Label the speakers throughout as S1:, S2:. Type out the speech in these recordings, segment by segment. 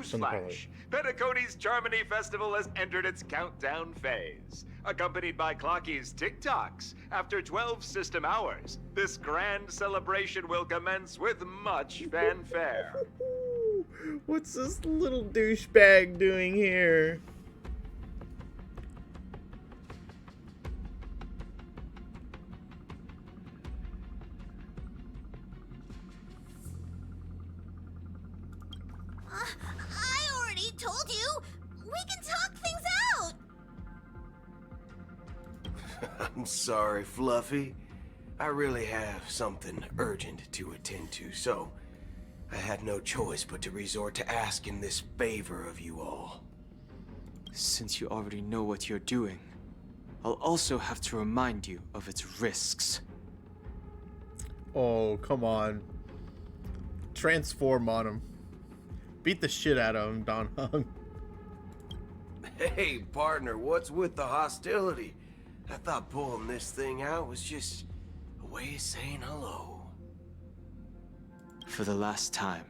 S1: Newsflash! Penacony's Charmony Festival has entered its countdown phase. Accompanied by Clocky's TikToks, after 12 system hours, this grand celebration will commence with much fanfare.
S2: What's this little douchebag doing here?
S3: I already told you. We can talk things out.
S4: I'm sorry, Fluffy. I really have something urgent to attend to, so I had no choice but to resort to asking this favor of you all.
S5: Since you already know what you're doing, I'll also have to remind you of its risks.
S2: Oh, come on. Transform on him. Beat the shit out of him, Don Hung.
S4: Hey, partner, what's with the hostility? I thought pulling this thing out was just a way of saying hello.
S5: For the last time,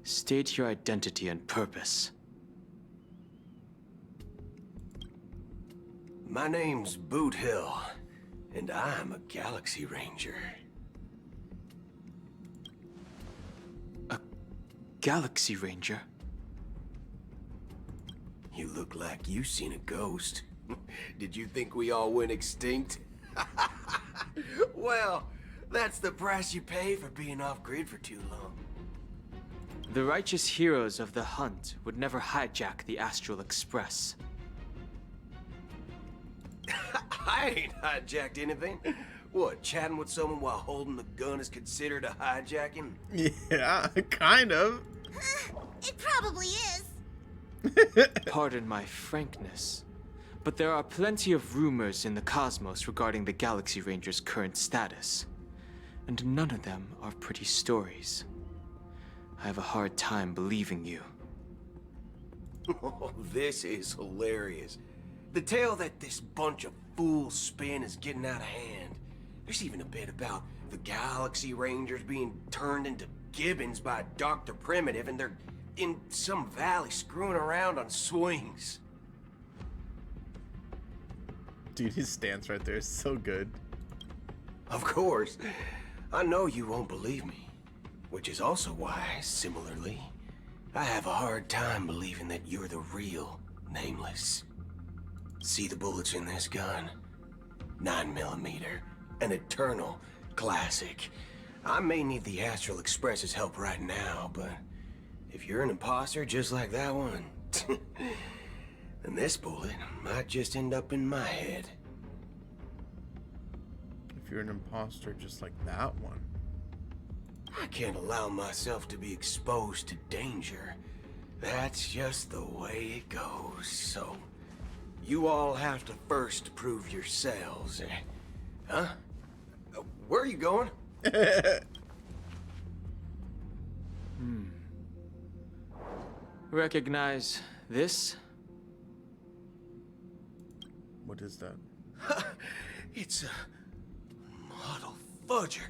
S5: state your identity and purpose.
S4: My name's Boot Hill, and I'm a Galaxy Ranger.
S5: Galaxy Ranger?
S4: You look like you seen a ghost. Did you think we all went extinct? Well, that's the price you pay for being off-grid for too long.
S5: The righteous heroes of the hunt would never hijack the Astral Express.
S4: I ain't hijacked anything. What, chatting with someone while holding the gun is considered a hijacking?
S2: Yeah, kind of.
S3: It probably is.
S5: Pardon my frankness, but there are plenty of rumors in the cosmos regarding the Galaxy Ranger's current status, and none of them are pretty stories. I have a hard time believing you.
S4: Oh, this is hilarious. The tale that this bunch of fools spin is getting out of hand. There's even a bit about the Galaxy Rangers being turned into gibbons by Dr. Primitive, and they're in some valley screwing around on swings.
S2: Dude, his stance right there is so good.
S4: Of course. I know you won't believe me. Which is also why, similarly, I have a hard time believing that you're the real Nameless. See the bullets in this gun? 9mm. An eternal classic. I may need the Astral Express's help right now, but if you're an imposter just like that one, then this bullet might just end up in my head.
S2: If you're an imposter just like that one.
S4: I can't allow myself to be exposed to danger. That's just the way it goes, so you all have to first prove yourselves. Huh? Where are you going?
S5: Recognize this?
S2: What is that?
S4: It's a model fudger.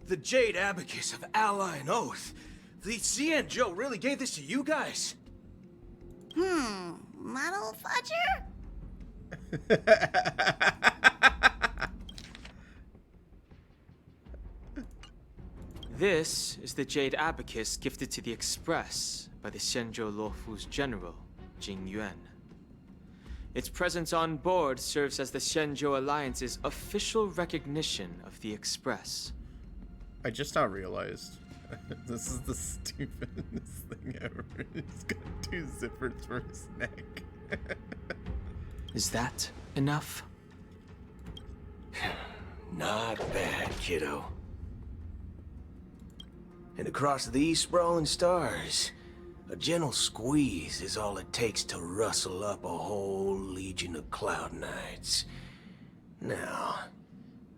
S4: The Jade Abacus of Ally and Oath. The CN Joe really gave this to you guys?
S3: Model fudger?
S5: This is the Jade Abacus gifted to the Express by the Shenzhou Luofu's general, Jing Yuan. Its presence on board serves as the Shenzhou Alliance's official recognition of the Express.
S2: I just now realized this is the stupidest thing ever. He's got 2 zippers for his neck.
S5: Is that enough?
S4: Not bad, kiddo. And across these sprawling stars, a gentle squeeze is all it takes to rustle up a whole legion of Cloud Knights. Now,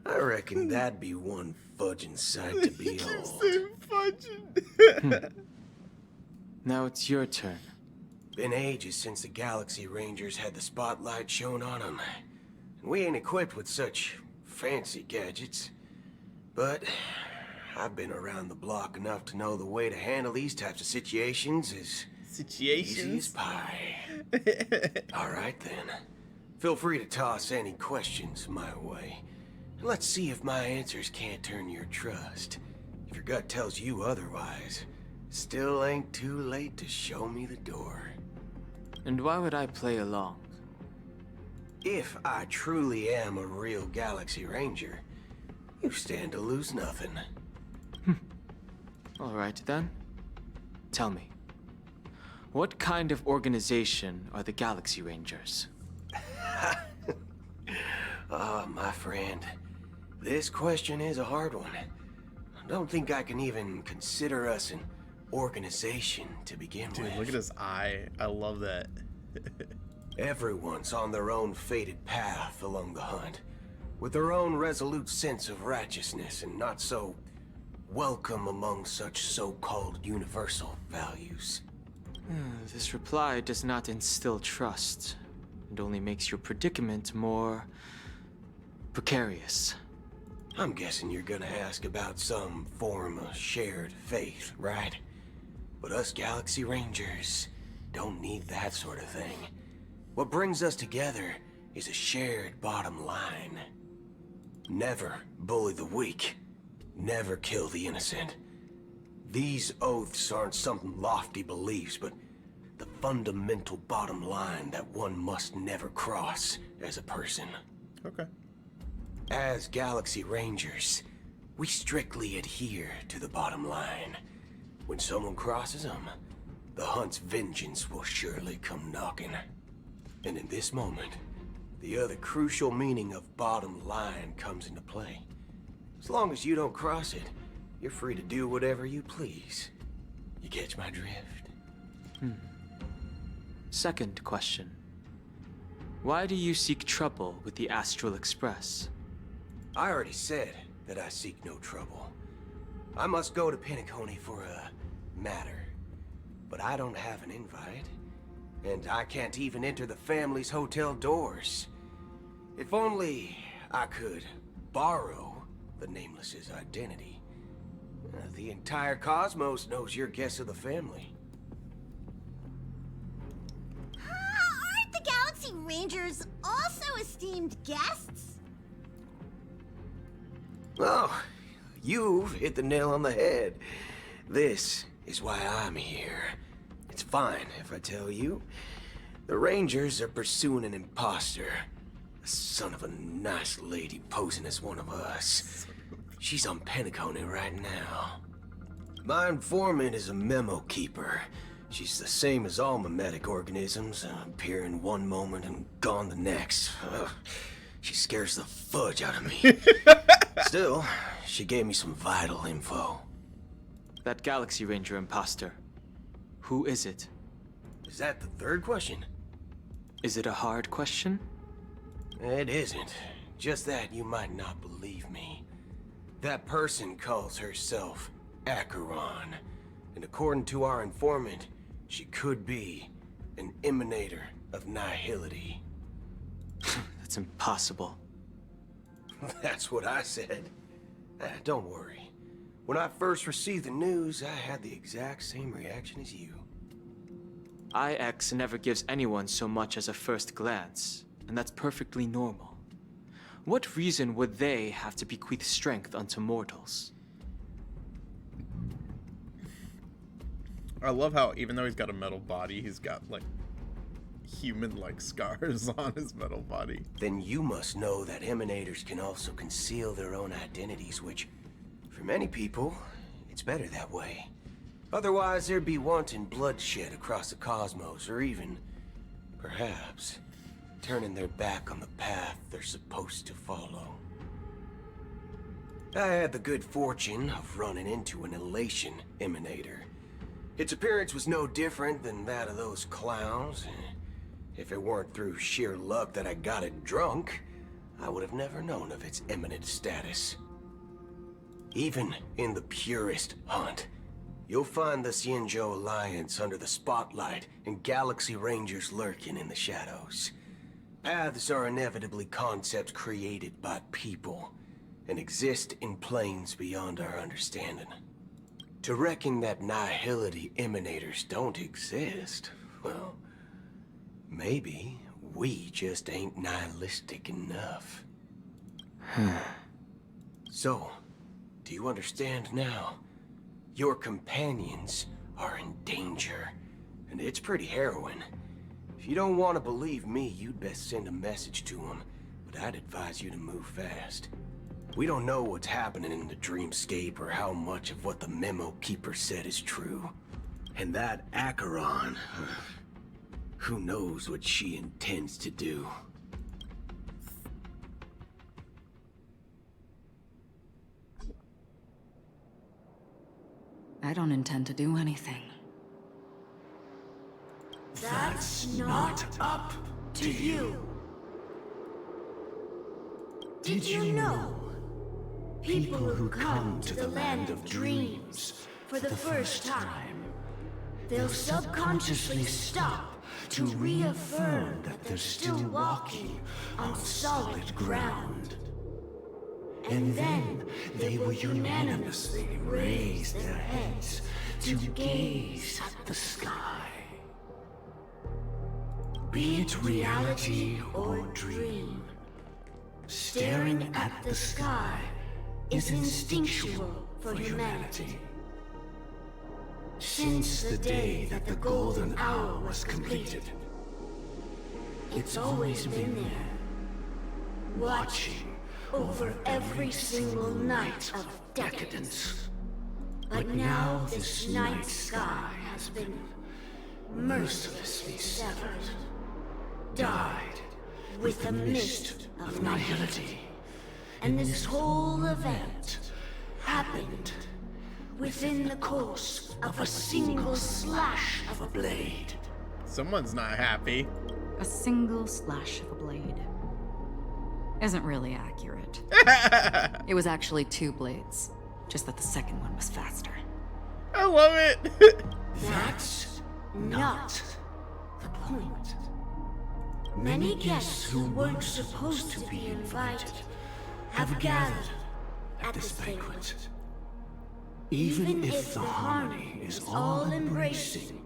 S4: I reckon that'd be one fudging sight to behold.
S2: Fudging.
S5: Now it's your turn.
S4: Been ages since the Galaxy Rangers had the spotlight shown on them. And we ain't equipped with such fancy gadgets. But I've been around the block enough to know the way to handle these types of situations is
S2: situations.
S4: Easy as pie. All right, then. Feel free to toss any questions my way. Let's see if my answers can't turn your trust. If your gut tells you otherwise, still ain't too late to show me the door.
S5: And why would I play along?
S4: If I truly am a real Galaxy Ranger, you stand to lose nothing.
S5: All right, then. Tell me, what kind of organization are the Galaxy Rangers?
S4: My friend, this question is a hard one. I don't think I can even consider us an organization to begin
S2: Dude,
S4: with.
S2: look at his eye. I love that.
S4: Everyone's on their own fated path along the hunt, with their own resolute sense of righteousness and not so welcome among such so-called universal values.
S5: This reply does not instill trust. It only makes your predicament more precarious.
S4: I'm guessing you're gonna ask about some form of shared faith, right? But us Galaxy Rangers don't need that sort of thing. What brings us together is a shared bottom line. Never bully the weak. Never kill the innocent. These oaths aren't some lofty beliefs, but the fundamental bottom line that one must never cross as a person.
S2: Okay.
S4: As Galaxy Rangers, we strictly adhere to the bottom line. When someone crosses them, the hunt's vengeance will surely come knocking. And in this moment, the other crucial meaning of bottom line comes into play. As long as you don't cross it, you're free to do whatever you please. You catch my drift?
S5: Second question. Why do you seek trouble with the Astral Express?
S4: I already said that I seek no trouble. I must go to Penacony for a matter. But I don't have an invite. And I can't even enter the family's hotel doors. If only I could borrow the Nameless's identity. The entire cosmos knows you're guests of the family.
S3: Aren't the Galaxy Rangers also esteemed guests?
S4: Oh, you've hit the nail on the head. This is why I'm here. It's fine if I tell you. The Rangers are pursuing an imposter. A son of a nice lady posing as one of us. She's on Penacony right now. My informant is a memo keeper. She's the same as all mimetic organisms, appearing one moment and gone the next. Ugh, she scares the fudge out of me. Still, she gave me some vital info.
S5: That Galaxy Ranger imposter. Who is it?
S4: Is that the third question?
S5: Is it a hard question?
S4: It isn't. Just that you might not believe me. That person calls herself Acheron. And according to our informant, she could be an emanator of nihility.
S5: That's impossible.
S4: That's what I said. Don't worry. When I first received the news, I had the exact same reaction as you.
S5: IX never gives anyone so much as a first glance, and that's perfectly normal. What reason would they have to bequeath strength unto mortals?
S2: I love how even though he's got a metal body, he's got like human-like scars on his metal body.
S4: Then you must know that emanators can also conceal their own identities, which, for many people, it's better that way. Otherwise, there'd be wanton bloodshed across the cosmos, or even, perhaps, turning their back on the path they're supposed to follow. I had the good fortune of running into an elation emanator. Its appearance was no different than that of those clowns. If it weren't through sheer luck that I got it drunk, I would have never known of its eminent status. Even in the purest hunt, you'll find the Xianzhou Alliance under the spotlight and Galaxy Rangers lurking in the shadows. Paths are inevitably concepts created by people and exist in planes beyond our understanding. To reckon that nihility emanators don't exist, well, maybe we just ain't nihilistic enough. So, do you understand now? Your companions are in danger, and it's pretty harrowing. If you don't want to believe me, you'd best send a message to them, but I'd advise you to move fast. We don't know what's happening in the dreamscape or how much of what the memo keeper said is true. And that Acheron, who knows what she intends to do.
S6: I don't intend to do anything.
S7: That's not up to you. Did you know? People who come to the land of dreams for the first time, they'll subconsciously stop to reaffirm that they're still walking on solid ground. And then they will unanimously raise their heads to gaze at the sky. Be it reality or dream, staring at the sky is instinctual for humanity. Since the day that the golden hour was completed, it's always been there, watching over every single night of decadence. But now this night sky has been mercilessly severed, dyed with the mist of nihility. And this whole event happened within the course of a single slash of a blade.
S2: Someone's not happy.
S6: A single slash of a blade isn't really accurate. It was actually 2 blades, just that the second one was faster.
S2: I love it.
S7: That's not the point. Many guests who weren't supposed to be invited have gathered at this banquet. Even if the harmony is all-embracing,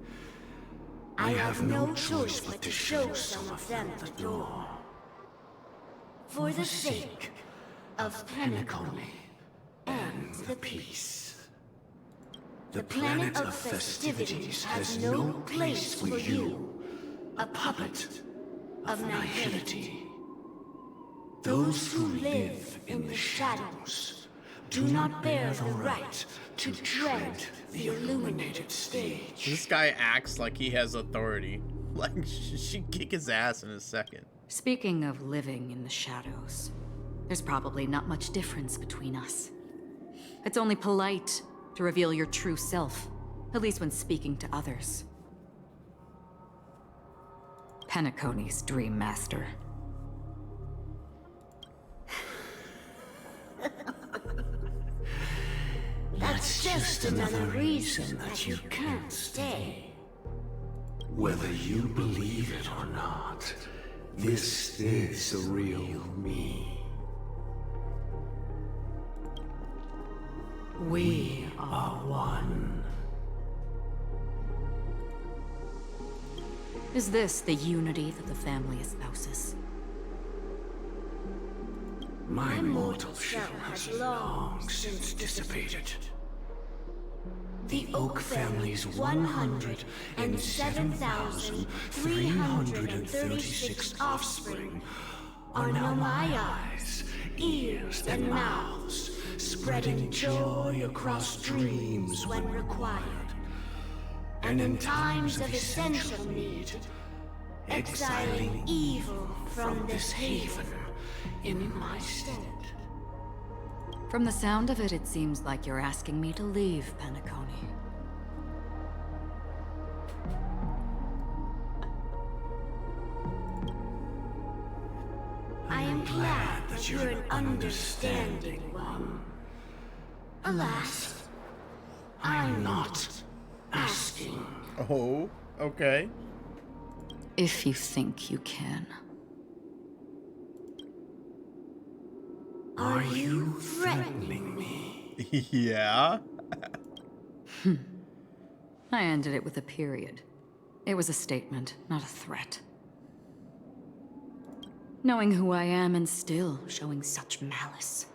S7: I have no choice but to show some of them the door. For the sake of Penacony and the peace. The planet of festivities has no place for you, a puppet of nihility. Those who live in the shadows do not bear the right to tread the illuminated stage.
S2: This guy acts like he has authority. Like, she'd kick his ass in a second.
S6: Speaking of living in the shadows, there's probably not much difference between us. It's only polite to reveal your true self, at least when speaking to others. Penacony's Dream Master.
S7: That's just another reason that you can't stay. Whether you believe it or not, this is the real me. We are one.
S6: Is this the unity that the family espouses?
S7: My mortal shell has long since dissipated. The Oak family's 107,336 offspring are now my eyes, ears, and mouths, spreading joy across dreams when required. And in times of essential need, exiling evil from this haven in my stead.
S6: From the sound of it, it seems like you're asking me to leave Penacony.
S7: I am glad that you're an understanding one. Alas, I'm not asking.
S2: Oh, okay.
S6: If you think you can.
S7: Are you threatening me?
S2: Yeah.
S6: I ended it with a period. It was a statement, not a threat. Knowing who I am and still showing such malice.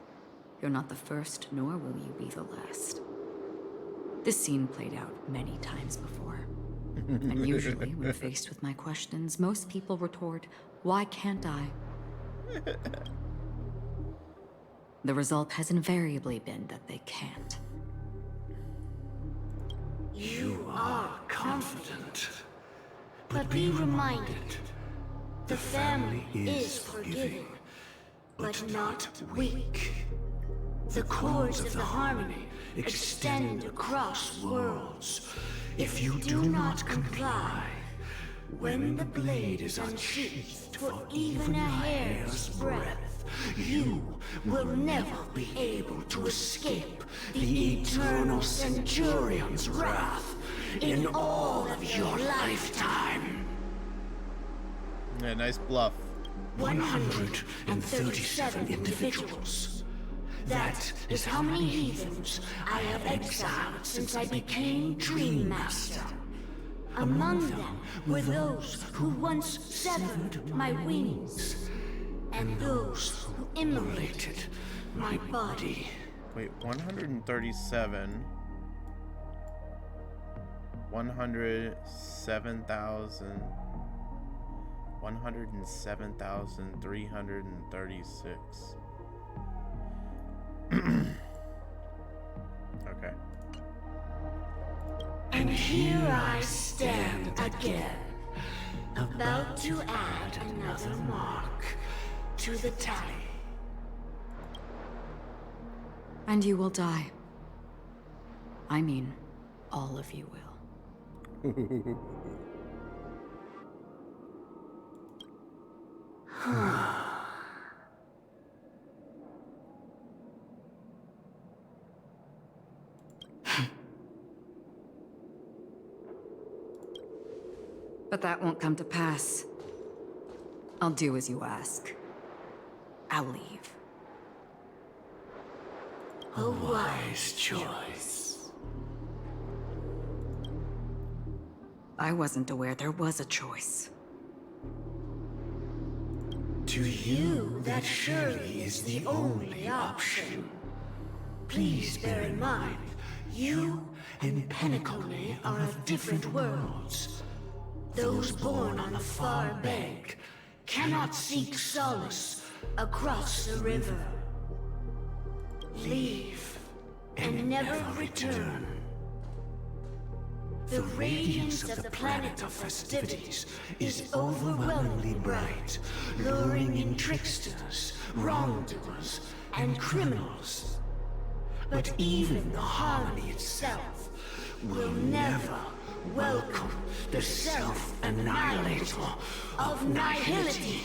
S6: You're not the first, nor will you be the last. This scene played out many times before. And usually, when faced with my questions, most people retort, "Why can't I?" The result has invariably been that they can't.
S7: You are confident. But be reminded, the family is forgiving, but not weak. The cords of the harmony extend across worlds. If you do not comply, when the blade is unsheathed for even a hair's breadth, you will never be able to escape the eternal Centurion's wrath in all of your lifetime.
S2: Yeah, nice bluff.
S7: 137 individuals. That is how many heathens I have exiled since I became Dream Master. Among them were those who once severed my wings, and those who immolated my body.
S2: Wait, 137. 107,000. 107,336. Okay.
S7: And here I stand again, about to add another mark to the tally.
S6: And you will die. I mean, all of you will. But that won't come to pass. I'll do as you ask. I'll leave.
S7: A wise choice.
S6: I wasn't aware there was a choice.
S7: To you, that surely is the only option. Please bear in mind, you and Penacony are of different worlds. Those born on the far bank cannot seek solace across the river. Leave and never return. The radiance of the planet of festivities is overwhelmingly bright, luring in tricksters, wrongdoers, and criminals. But even the harmony itself will never welcome the self-annihilator of nihility.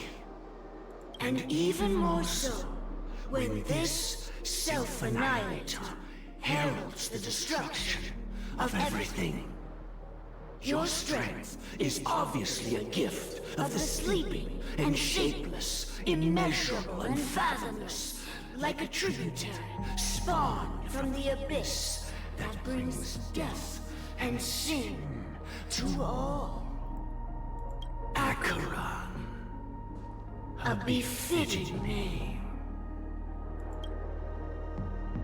S7: And even more so, when this self-annihilator heralds the destruction of everything. Your strength is obviously a gift of the sleeping and shapeless, immeasurable and fathomless, like a tributary spawned from the abyss that brings death and sin to all. Acheron, a befitting name.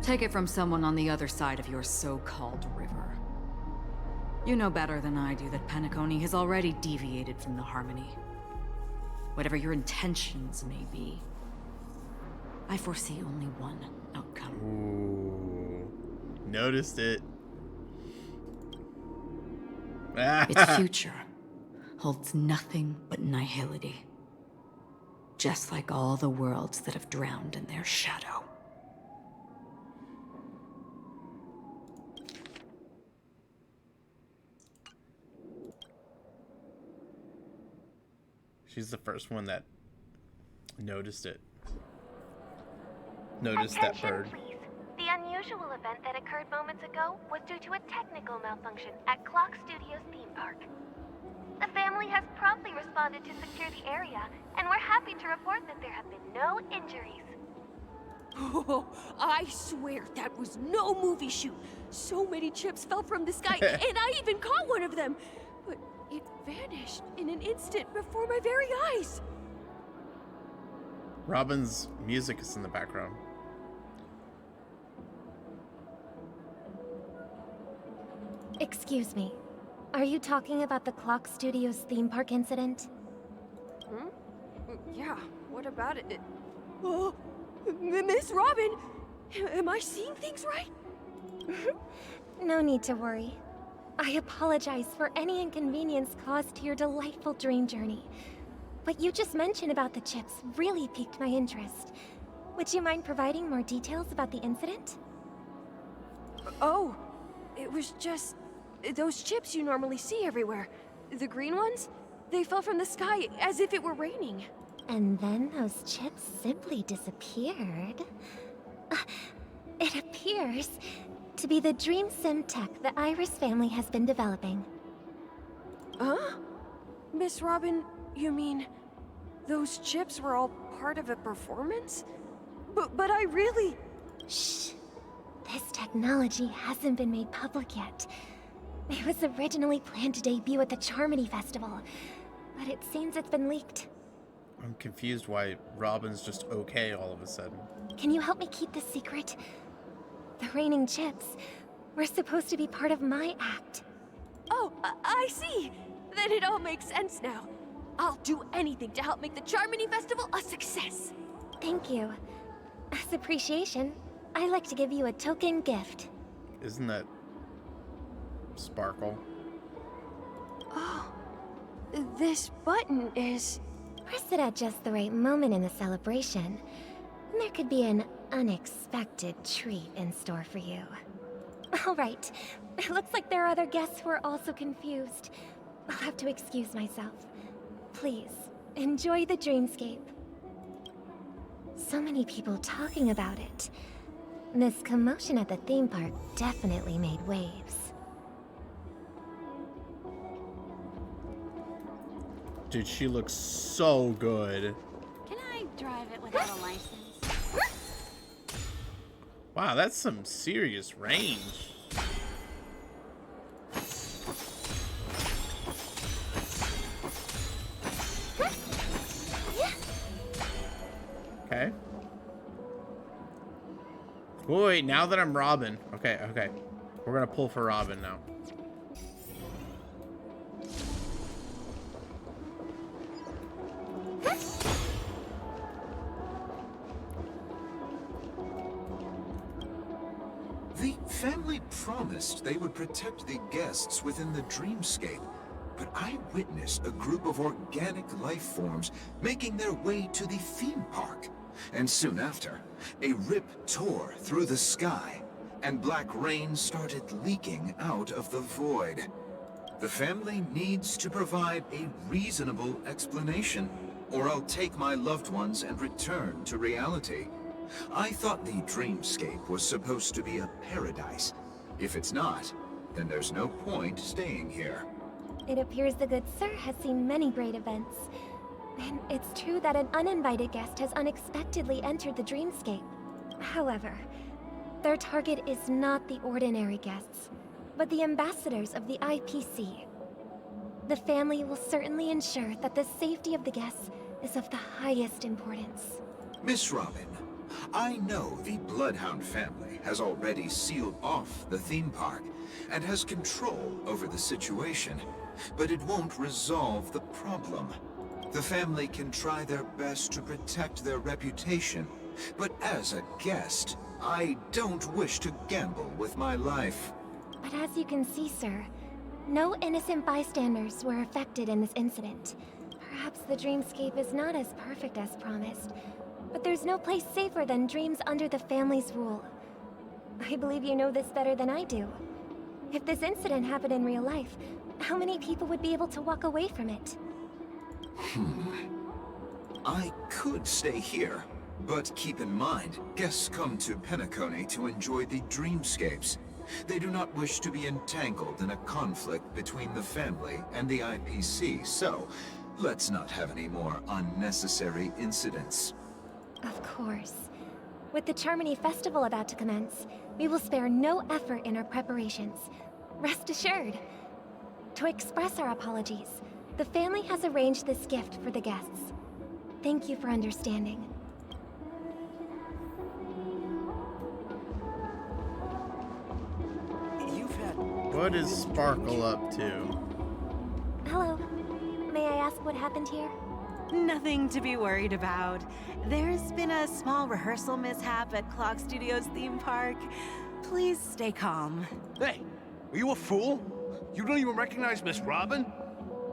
S6: Take it from someone on the other side of your so-called river. You know better than I do that Penacony has already deviated from the harmony. Whatever your intentions may be, I foresee only one outcome.
S2: Ooh. Noticed it.
S6: Its future holds nothing but nihility. Just like all the worlds that have drowned in their shadow.
S2: She's the first one that noticed it. Noticed that bird.
S8: Please. The unusual event that occurred moments ago was due to a technical malfunction at Clock Studios theme park. The family has promptly responded to secure the area, and we're happy to report that there have been no injuries.
S9: Oh, I swear that was no movie shoot. So many chips fell from the sky, and I even caught one of them. But it vanished in an instant before my very eyes.
S2: Robin's music is in the background.
S8: Excuse me. Are you talking about the Clock Studios theme park incident?
S9: Hmm? Yeah, what about it? Oh, Miss Robin! Am I seeing things right?
S8: No need to worry. I apologize for any inconvenience caused to your delightful dream journey. What you just mentioned about the chips really piqued my interest. Would you mind providing more details about the incident?
S9: Oh, it was just those chips you normally see everywhere. The green ones? They fell from the sky as if it were raining.
S8: And then those chips simply disappeared. It appears to be the dream sim tech the Iris family has been developing.
S9: Huh? Miss Robin, you mean those chips were all part of a performance? But I really...
S8: Shh. This technology hasn't been made public yet. It was originally planned to debut at the Charmony Festival, but it seems it's been leaked.
S2: I'm confused why Robin's just okay all of a sudden.
S8: Can you help me keep this secret? The raining chips were supposed to be part of my act.
S9: Oh, I see. Then it all makes sense now. I'll do anything to help make the Charmony Festival a success.
S8: Thank you. As appreciation, I'd like to give you a token gift.
S2: Isn't that Sparkle?
S9: Oh, this button is...
S8: Press it at just the right moment in the celebration, and there could be an unexpected treat in store for you. All right, it looks like there are other guests who are also confused. I'll have to excuse myself. Please, enjoy the dreamscape. So many people talking about it. This commotion at the theme park definitely made waves.
S2: Dude, she looks so good.
S3: Can I drive it without a license?
S2: Wow, that's some serious range. Okay. Wait, now that I'm Robin. Okay. We're gonna pull for Robin now.
S10: The family promised they would protect the guests within the dreamscape, but I witnessed a group of organic life forms making their way to the theme park. And soon after, a rip tore through the sky, and black rain started leaking out of the void. The family needs to provide a reasonable explanation, or I'll take my loved ones and return to reality. I thought the dreamscape was supposed to be a paradise. If it's not, then there's no point staying here.
S8: It appears the good sir has seen many great events. And it's true that an uninvited guest has unexpectedly entered the dreamscape. However, their target is not the ordinary guests, but the ambassadors of the IPC. The family will certainly ensure that the safety of the guests is of the highest importance.
S10: Miss Robin, I know the Bloodhound family has already sealed off the theme park and has control over the situation, but it won't resolve the problem. The family can try their best to protect their reputation, but as a guest, I don't wish to gamble with my life.
S8: But as you can see, sir, no innocent bystanders were affected in this incident. Perhaps the dreamscape is not as perfect as promised, but there's no place safer than dreams under the family's rule. I believe you know this better than I do. If this incident happened in real life, how many people would be able to walk away from it?
S10: I could stay here, but keep in mind, guests come to Penacony to enjoy the dreamscapes. They do not wish to be entangled in a conflict between the family and the IPC, so let's not have any more unnecessary incidents.
S8: Of course. With the Charmony Festival about to commence, we will spare no effort in our preparations. Rest assured. To express our apologies, the family has arranged this gift for the guests. Thank you for understanding.
S2: What is Sparkle up to?
S8: Hello. May I ask what happened here?
S11: Nothing to be worried about. There's been a small rehearsal mishap at Clock Studios theme park. Please stay calm.
S12: Hey, are you a fool? You don't even recognize Miss Robin?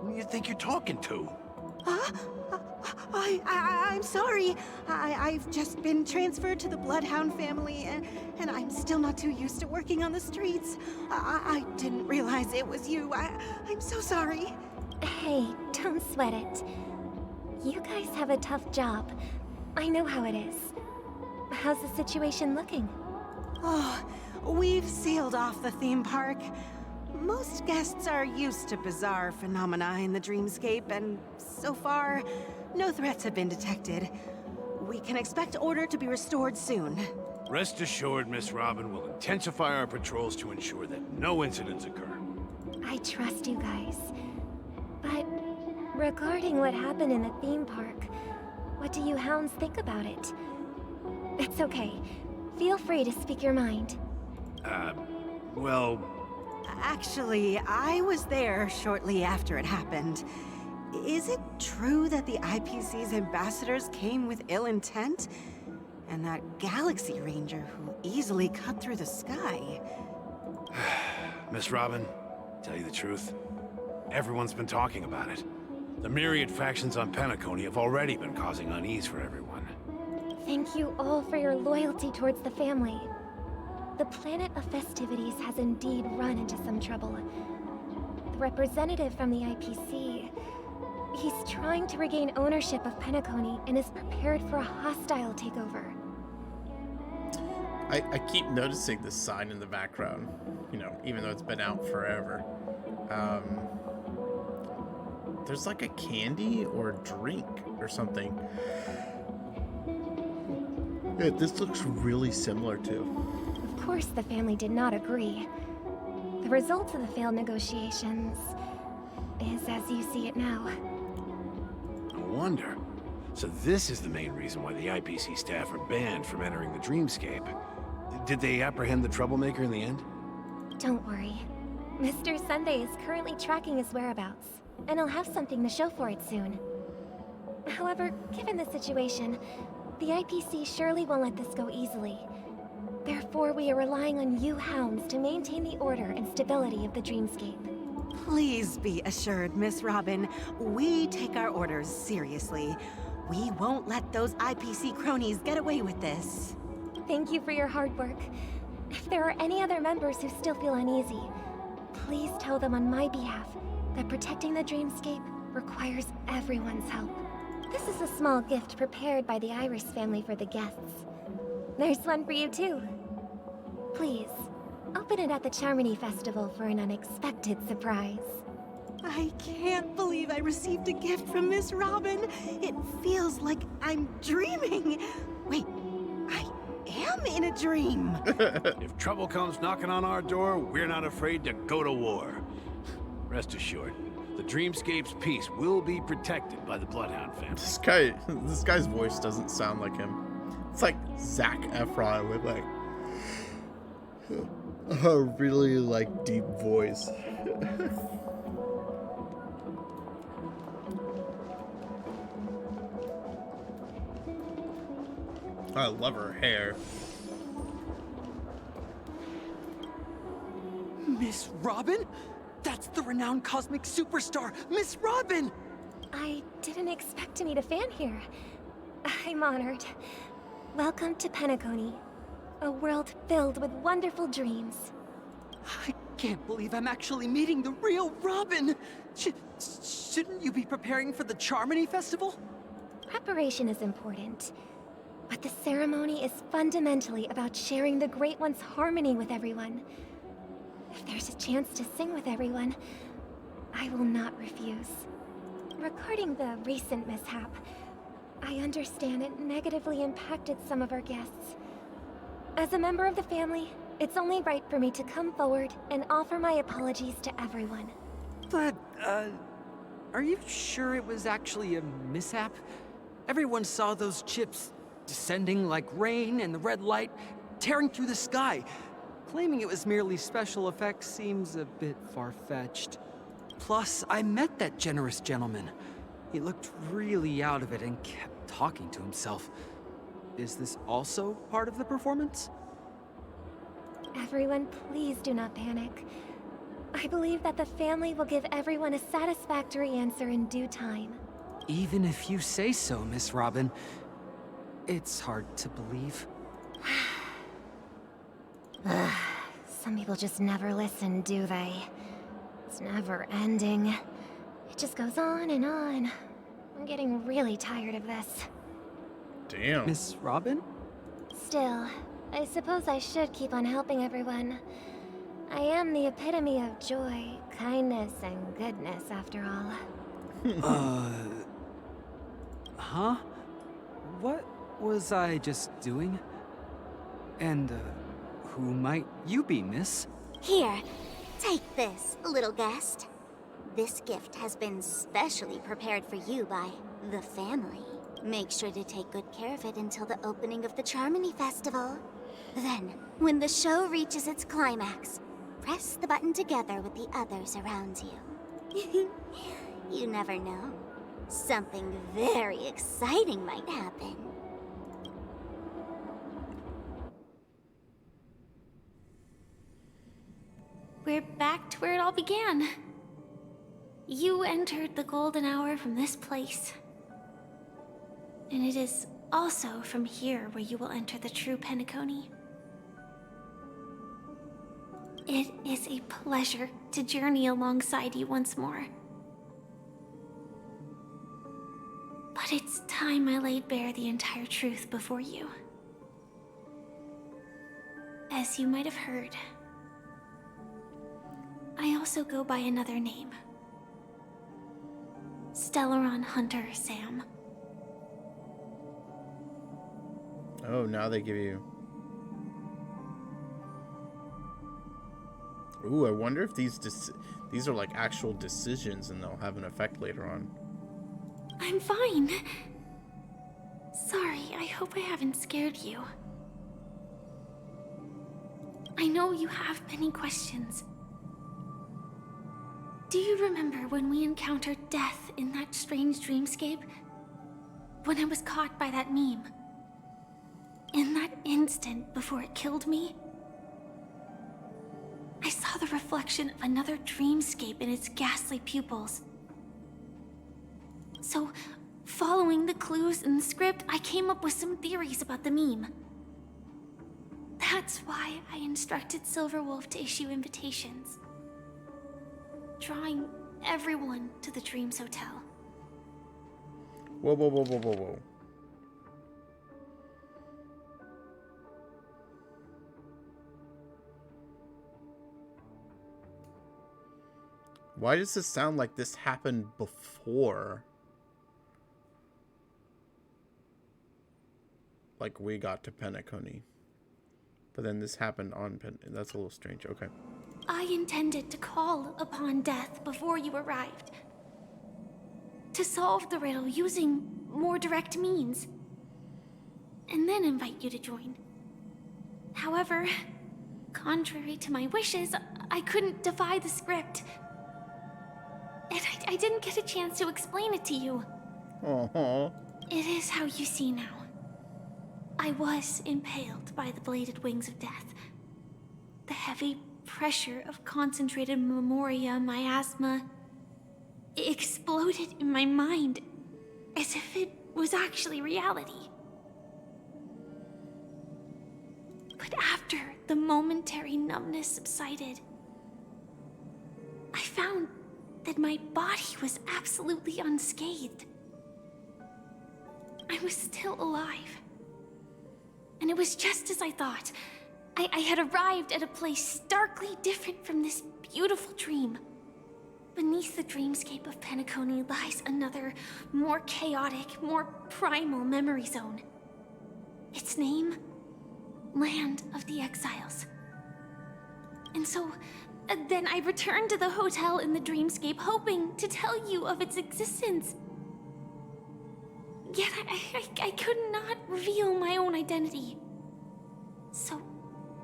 S12: Who do you think you're talking to?
S11: I'm sorry. I've just been transferred to the Bloodhound family, and I'm still not too used to working on the streets. I didn't realize it was you. I'm so sorry.
S8: Hey, don't sweat it. You guys have a tough job. I know how it is. How's the situation looking?
S11: Oh, we've sealed off the theme park. Most guests are used to bizarre phenomena in the dreamscape, and so far, no threats have been detected. We can expect order to be restored soon.
S12: Rest assured, Miss Robin will intensify our patrols to ensure that no incidents occur.
S8: I trust you guys. But regarding what happened in the theme park, what do you hounds think about it? It's okay. Feel free to speak your mind.
S12: Well...
S11: Actually, I was there shortly after it happened. Is it true that the IPC's ambassadors came with ill intent? And that Galaxy Ranger who easily cut through the sky?
S12: Miss Robin, tell you the truth, everyone's been talking about it. The myriad factions on Penacony have already been causing unease for everyone.
S8: Thank you all for your loyalty towards the family. The planet of festivities has indeed run into some trouble. The representative from the IPC, he's trying to regain ownership of Penacony and is prepared for a hostile takeover.
S2: I keep noticing this sign in the background, you know, even though it's been out forever. There's like a candy or a drink or something. Yeah, this looks really similar to.
S8: Of course, the family did not agree. The result of the failed negotiations is as you see it now.
S12: No wonder. So this is the main reason why the IPC staff are banned from entering the dreamscape. Did they apprehend the troublemaker in the end?
S8: Don't worry. Mr. Sunday is currently tracking his whereabouts, and he'll have something to show for it soon. However, given the situation, the IPC surely won't let this go easily. Therefore, we are relying on you hounds to maintain the order and stability of the dreamscape.
S11: Please be assured, Miss Robin, we take our orders seriously. We won't let those IPC cronies get away with this.
S8: Thank you for your hard work. If there are any other members who still feel uneasy, please tell them on my behalf that protecting the dreamscape requires everyone's help. This is a small gift prepared by the Iris family for the guests. There's one for you too. Please, open it at the Charmony Festival for an unexpected surprise.
S11: I can't believe I received a gift from Miss Robin. It feels like I'm dreaming. Wait, I am in a dream.
S12: If trouble comes knocking on our door, we're not afraid to go to war. Rest assured, the dreamscape's peace will be protected by the Bloodhound family.
S2: This guy's voice doesn't sound like him. It's like Zac Efron with like a really like deep voice. I love her hair.
S13: Miss Robin? That's the renowned cosmic superstar, Miss Robin!
S8: I didn't expect to meet a fan here. I'm honored. Welcome to Penacony, a world filled with wonderful dreams.
S13: I can't believe I'm actually meeting the real Robin! Shouldn't you be preparing for the Charmony Festival?
S8: Preparation is important, but the ceremony is fundamentally about sharing the Great One's harmony with everyone. If there's a chance to sing with everyone, I will not refuse. Regarding the recent mishap, I understand it negatively impacted some of our guests. As a member of the family, it's only right for me to come forward and offer my apologies to everyone.
S13: But, are you sure it was actually a mishap? Everyone saw those chips descending like rain and the red light tearing through the sky. Claiming it was merely special effects seems a bit far-fetched. Plus, I met that generous gentleman. He looked really out of it and kept talking to himself. Is this also part of the performance?
S8: Everyone, please do not panic. I believe that the family will give everyone a satisfactory answer in due time.
S13: Even if you say so, Miss Robin, it's hard to believe.
S8: Some people just never listen, do they? It's never ending. It just goes on and on. I'm getting really tired of this.
S2: Damn.
S13: Miss Robin?
S8: Still, I suppose I should keep on helping everyone. I am the epitome of joy, kindness, and goodness, after all.
S13: Huh? What was I just doing? And, who might you be, miss?
S3: Here, take this, little guest. This gift has been specially prepared for you by the family. Make sure to take good care of it until the opening of the Charmony Festival. Then, when the show reaches its climax, press the button together with the others around you. You never know. Something very exciting might happen.
S14: We're back to where it all began. You entered the golden hour from this place. And it is also from here where you will enter the true Penacony. It is a pleasure to journey alongside you once more. But it's time I laid bare the entire truth before you. As you might have heard, I also go by another name. Stellaron Hunter Sam.
S2: Oh, now they give you... Ooh, I wonder if these are like actual decisions and they'll have an effect later on.
S14: I'm fine. Sorry, I hope I haven't scared you. I know you have many questions. Do you remember when we encountered death in that strange dreamscape? When I was caught by that meme? In that instant before it killed me? I saw the reflection of another dreamscape in its ghastly pupils. So, following the clues in the script, I came up with some theories about the meme. That's why I instructed Silverwolf to issue invitations, drawing everyone to the Dreams Hotel.
S2: Whoa, whoa, whoa, whoa, whoa, whoa. Why does this sound like this happened before? Like we got to Penacony. But then this happened on that's a little strange. Okay.
S14: I intended to call upon death before you arrived. To solve the riddle using more direct means. And then invite you to join. However, contrary to my wishes, I couldn't defy the script. And I didn't get a chance to explain it to you.
S2: Aww.
S14: It is how you see now. I was impaled by the bladed wings of death. The heavy pressure of concentrated memoria miasma exploded in my mind as if it was actually reality. But after the momentary numbness subsided, I found that my body was absolutely unscathed. I was still alive. And it was just as I thought. I had arrived at a place starkly different from this beautiful dream. Beneath the dreamscape of Penacony lies another, more chaotic, more primal memory zone. Its name? land of the exiles. And so, then I returned to the hotel in the dreamscape, hoping to tell you of its existence. Yet I could not reveal my own identity. So,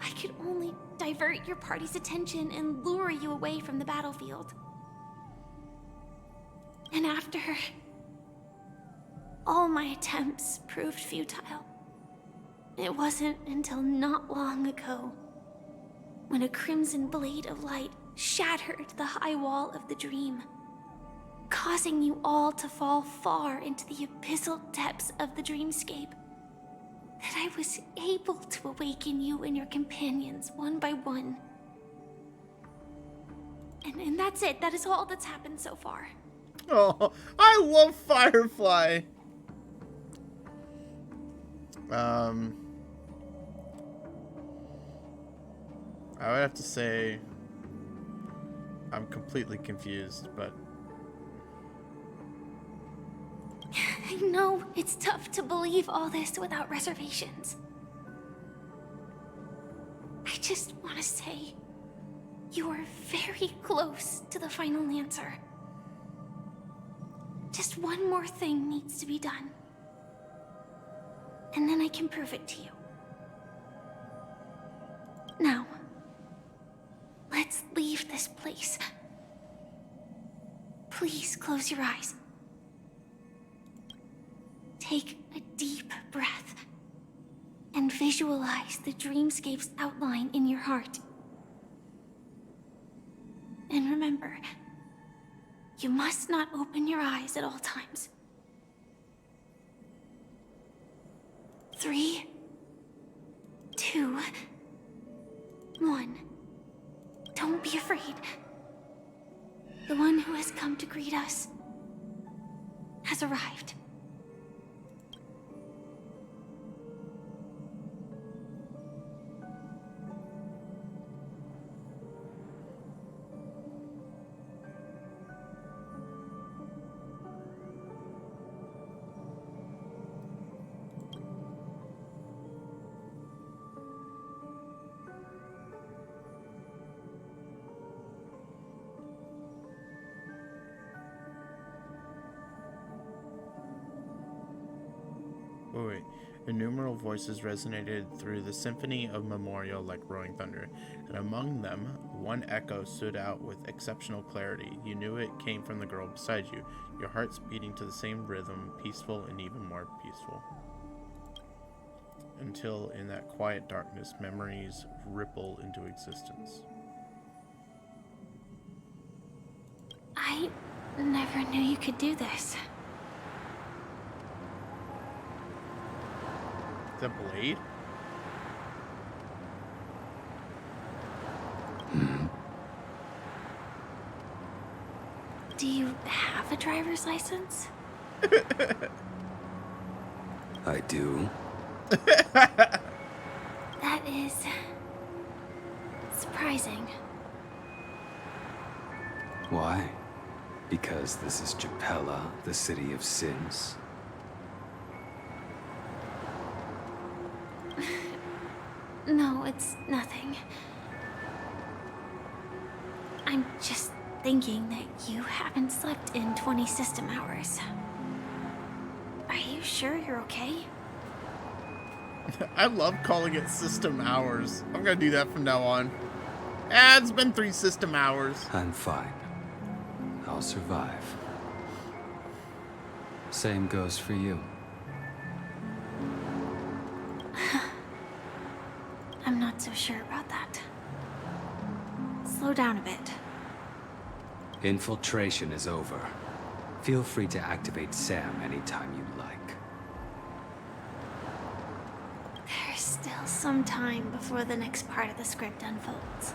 S14: I could only divert your party's attention and lure you away from the battlefield. And after all my attempts proved futile, it wasn't until not long ago when a crimson blade of light shattered the high wall of the dream, causing you all to fall far into the abyssal depths of the dreamscape, that I was able to awaken you and your companions one by one. And that's it. That is all that's happened so far.
S2: Oh, I love Firefly. I would have to say I'm completely confused, but
S14: I know it's tough to believe all this without reservations. I just want to say you are very close to the final answer. Just one more thing needs to be done, and then I can prove it to you. Now, let's leave this place. Please close your eyes. Take a deep breath and visualize the dreamscape's outline in your heart. And remember, you must not open your eyes at all times. 3, 2, 1. Don't be afraid. The one who has come to greet us has arrived.
S2: wait. Innumerable voices resonated through the symphony of memorial like roaring thunder, and among them, one echo stood out with exceptional clarity. You knew it came from the girl beside you, your hearts beating to the same rhythm, peaceful and even more peaceful. Until in that quiet darkness, memories ripple into existence.
S14: I never knew you could do this.
S2: The blade?
S14: Do you have a driver's license?
S4: I do.
S14: That is surprising.
S15: Why? Because this is Japella, the city of sins?
S14: No, it's nothing. I'm just thinking that you haven't slept in 20 system hours. Are you sure you're okay?
S2: I love calling it system hours. I'm gonna do that from now on. It's been 3 system hours.
S15: I'm fine. I'll survive. Same goes for you.
S14: I'm not so sure about that. Slow down a bit.
S15: Infiltration is over. Feel free to activate Sam anytime you like.
S14: There's still some time before the next part of the script unfolds.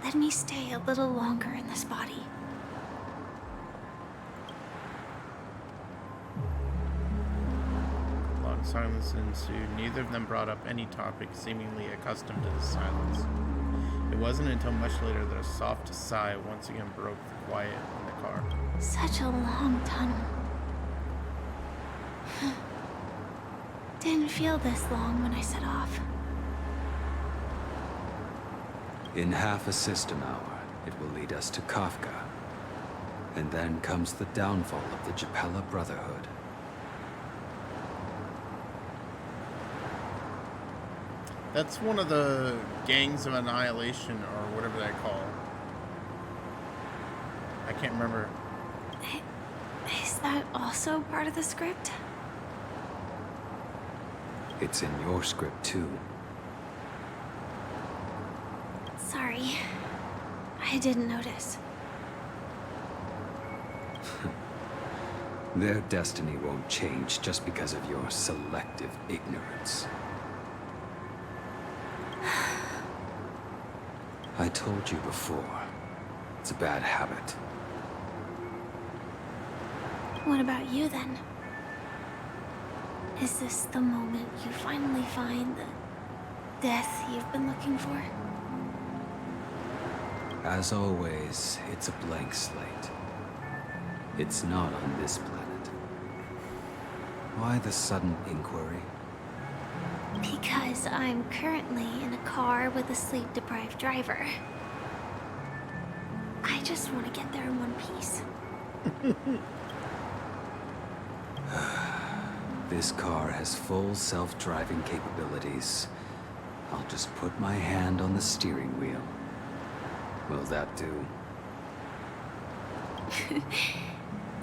S14: Let me stay a little longer in this body.
S2: Long silence ensued. Neither of them brought up any topic, seemingly accustomed to the silence. It wasn't until much later that a soft sigh once again broke the quiet in the car.
S14: Such a long tunnel. didn't feel this long when I set off.
S15: In half a system hour, it will lead us to Kafka. And then comes the downfall of the Japella Brotherhood.
S2: That's one of the gangs of annihilation, or whatever they call. I can't remember.
S14: Is that also part of the script?
S15: It's in your script, too.
S14: Sorry. I didn't notice.
S15: Their destiny won't change just because of your selective ignorance. I told you before, it's a bad habit.
S14: What about you, then? Is this the moment you finally find the death you've been looking for?
S15: As always, it's a blank slate. It's not on this planet. Why the sudden inquiry?
S14: Because I'm currently in a car with a sleep-deprived driver. I just want to get there in one piece.
S15: This car has full self-driving capabilities. I'll just put my hand on the steering wheel. Will that do?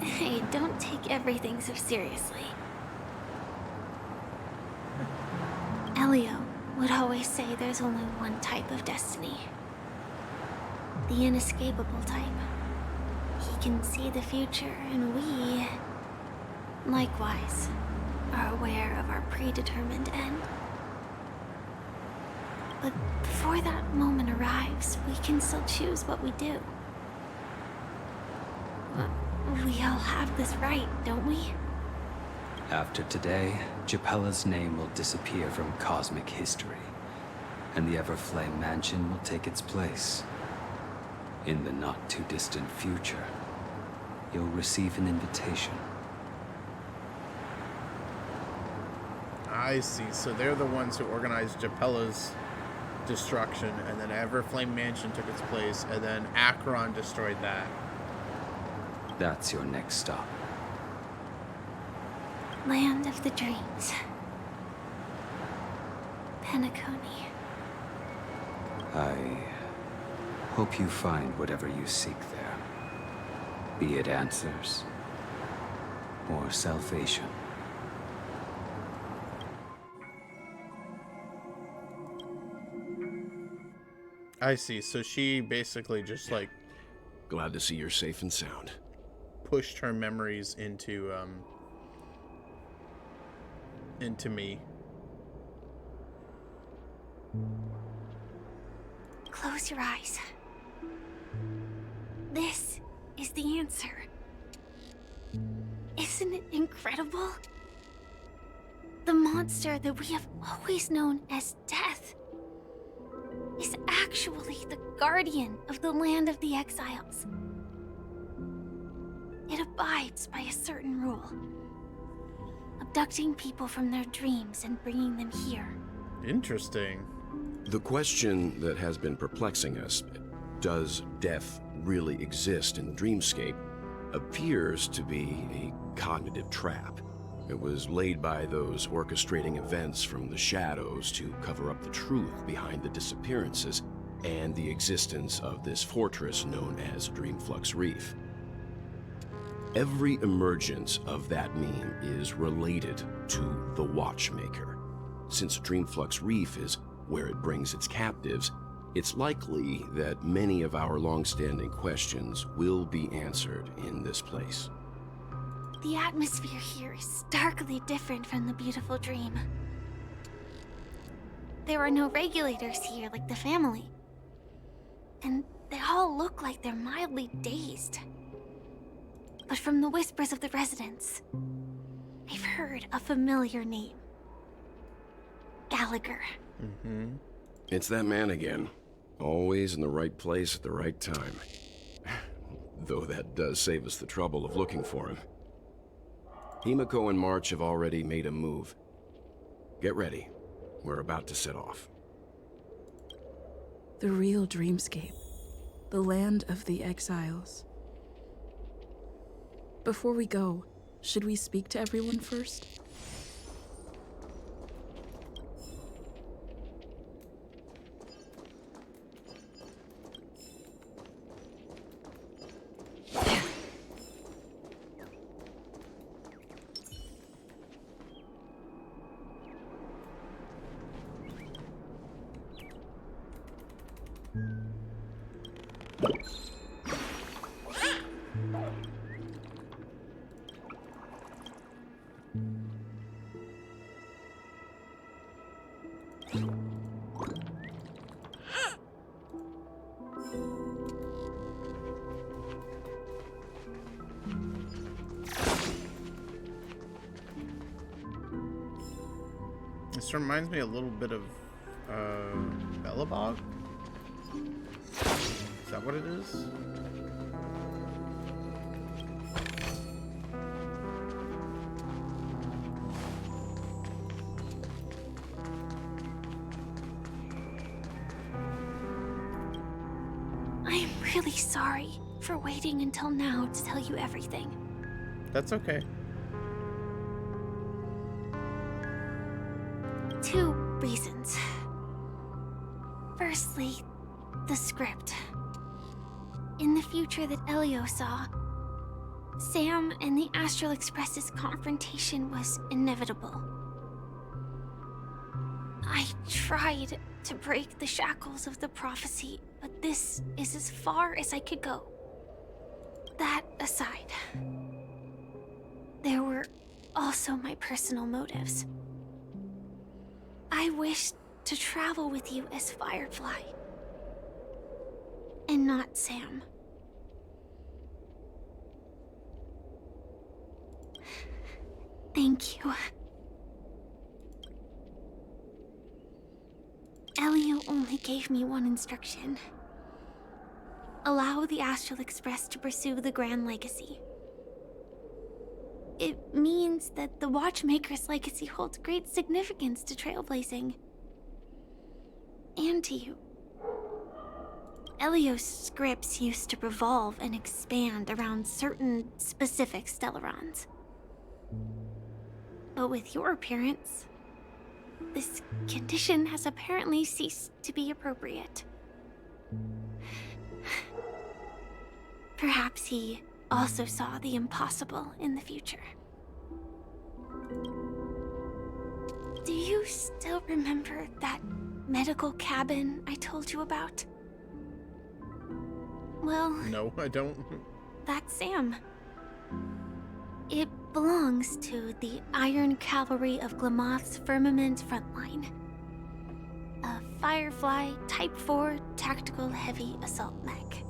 S14: Hey, don't take everything so seriously. Elio would always say there's only one type of destiny. The inescapable type. He can see the future, and we, likewise, are aware of our predetermined end. But before that moment arrives, we can still choose what we do. We all have this right, don't we?
S15: After today, Japella's name will disappear from cosmic history, and the Everflame Mansion will take its place. In the not-too-distant future, you'll receive an invitation.
S2: I see. So they're the ones who organized Japella's destruction, and then Everflame Mansion took its place, and then Acheron destroyed that.
S15: That's your next stop.
S14: Land of the Dreams. Penacony.
S15: I hope you find whatever you seek there. Be it answers or salvation.
S2: I see. So she basically just like
S12: glad to see you're safe and sound.
S2: Pushed her memories into me.
S14: Close your eyes. This is the answer. Isn't it incredible? The monster that we have always known as Death is actually the guardian of the land of the exiles. It abides by a certain rule. Abducting people from their dreams and bringing them here.
S2: Interesting.
S16: The question that has been perplexing us, does death really exist in the dreamscape, appears to be a cognitive trap. It was laid by those orchestrating events from the shadows to cover up the truth behind the disappearances and the existence of this fortress known as Dreamflux Reef. Every emergence of that meme is related to the Watchmaker. Since Dreamflux Reef is where it brings its captives, it's likely that many of our long-standing questions will be answered in this place.
S14: The atmosphere here is starkly different from the beautiful dream. There are no regulators here like the family. And they all look like they're mildly dazed. But from the whispers of the residents, I've heard a familiar name. Gallagher.
S16: Mm-hmm. It's that man again. Always in the right place at the right time. Though that does save us the trouble of looking for him. Himiko and March have already made a move. Get ready. We're about to set off.
S17: The real dreamscape. The land of the exiles. Before we go, should we speak to everyone first?
S2: This reminds me a little bit of Bellabog? Is that what it is?
S14: I'm really sorry for waiting until now to tell you everything.
S2: That's okay.
S14: Two reasons. Firstly, the script. In the future that Elio saw, Sam and the Astral Express's confrontation was inevitable. I tried to break the shackles of the prophecy, but this is as far as I could go. That aside, there were also my personal motives. I wished to travel with you as Firefly, and not Sam. Thank you. Elio only gave me one instruction. Allow the Astral Express to pursue the Grand Legacy. It means that the Watchmaker's legacy holds great significance to trailblazing. And to you. Elio's scripts used to revolve and expand around certain specific Stellarons. But with your appearance, this condition has apparently ceased to be appropriate. Perhaps he also saw the impossible in the future. Do you still remember that medical cabin I told you about? Well...
S2: No, I don't.
S14: That's Sam. It belongs to the Iron Cavalry of Glamoth's Firmament Frontline. A Firefly Type 4 Tactical Heavy Assault Mech.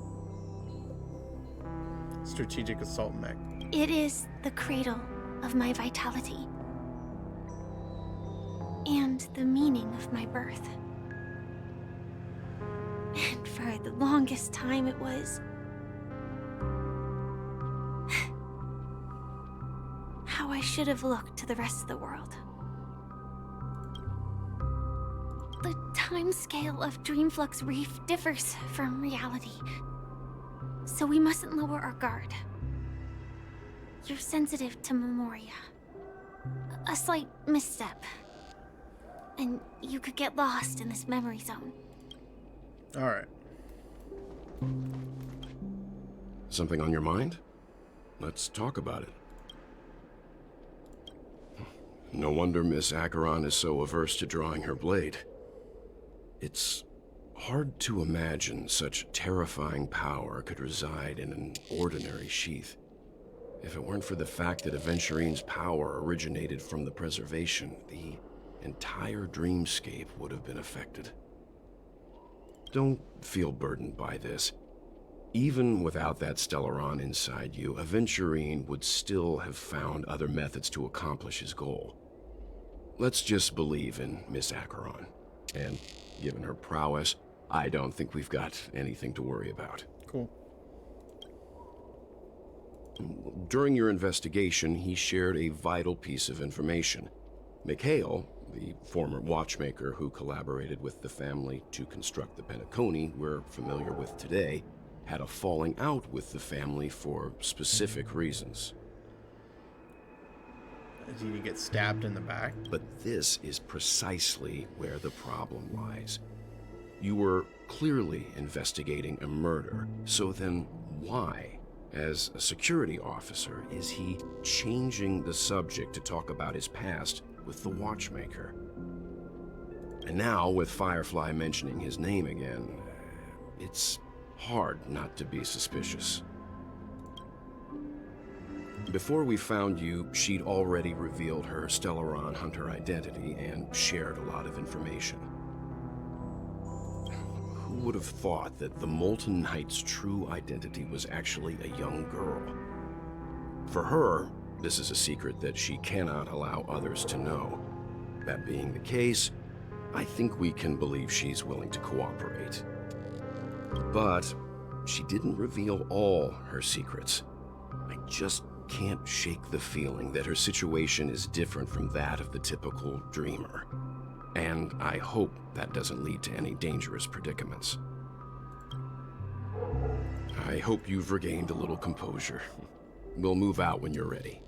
S2: Strategic Assault Mech.
S14: It is the cradle of my vitality. And the meaning of my birth. And for the longest time it was... how I should have looked to the rest of the world. The timescale of Dreamflux Reef differs from reality. So we mustn't lower our guard. You're sensitive to Memoria. A slight misstep. And you could get lost in this memory zone.
S2: Alright.
S16: Something on your mind? Let's talk about it. No wonder Miss Acheron is so averse to drawing her blade. It's hard to imagine such terrifying power could reside in an ordinary sheath. If it weren't for the fact that Aventurine's power originated from the preservation, the entire dreamscape would have been affected. Don't feel burdened by this. Even without that Stellaron inside you, Aventurine would still have found other methods to accomplish his goal. Let's just believe in Miss Acheron. And given her prowess, I don't think we've got anything to worry about.
S2: Cool.
S16: During your investigation, he shared a vital piece of information. Mikhail, the former watchmaker who collaborated with the family to construct the Penacony we're familiar with today, had a falling out with the family for specific reasons.
S2: Did he get stabbed in the back?
S16: But this is precisely where the problem lies. You were clearly investigating a murder, so then why, as a security officer, is he changing the subject to talk about his past with the watchmaker? And now, with Firefly mentioning his name again, it's hard not to be suspicious. Before we found you, she'd already revealed her Stellaron Hunter identity and shared a lot of information. Who would have thought that the Molten Knight's true identity was actually a young girl? For her, this is a secret that she cannot allow others to know. That being the case, I think we can believe she's willing to cooperate. But she didn't reveal all her secrets. I just can't shake the feeling that her situation is different from that of the typical dreamer. And I hope that doesn't lead to any dangerous predicaments. I hope you've regained a little composure. We'll move out when you're ready.